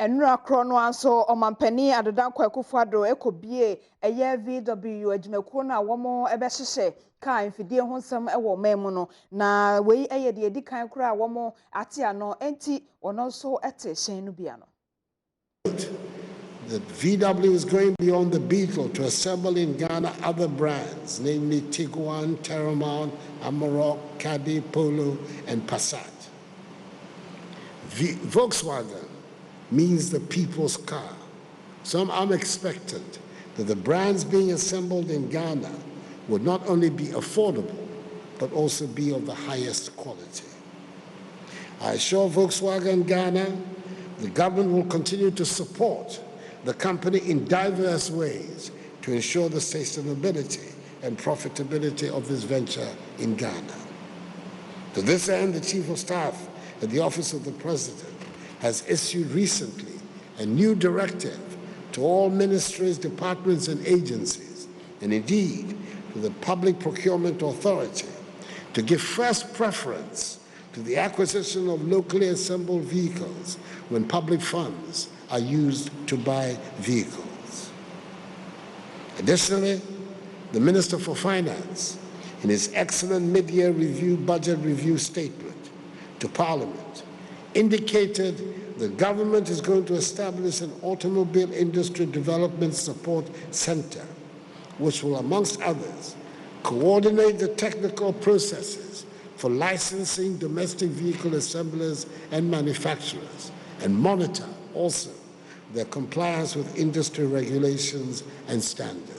Enra krono anso omampani adodan Akufo-Addo ekobie eye VW adwumakuo na womo ebehyehe ka mfidie ho nsem ewo memu no na wei eye de edikan kura womo ate ano enti ono so ete hyen no bia no. The VW is going beyond the Beetle to assemble in Ghana other brands, namely Tiguan, Terramount, Amarok, Caddy, Polo, and Passat. Volkswagen means the people's car. So I'm expectant that the brands being assembled in Ghana would not only be affordable, but also be of the highest quality. I assure Volkswagen Ghana, the government will continue to support the company in diverse ways to ensure the sustainability and profitability of this venture in Ghana. To this end, the Chief of Staff at the Office of the President has issued recently a new directive to all ministries, departments, and agencies, and indeed to the Public Procurement Authority, to give first preference to the acquisition of locally assembled vehicles when public funds are used to buy vehicles. Additionally, the Minister for Finance, in his excellent mid-year budget review statement to Parliament, indicated the government is going to establish an Automobile Industry Development Support Center, which will, amongst others, coordinate the technical processes for licensing domestic vehicle assemblers and manufacturers, and monitor also their compliance with industry regulations and standards.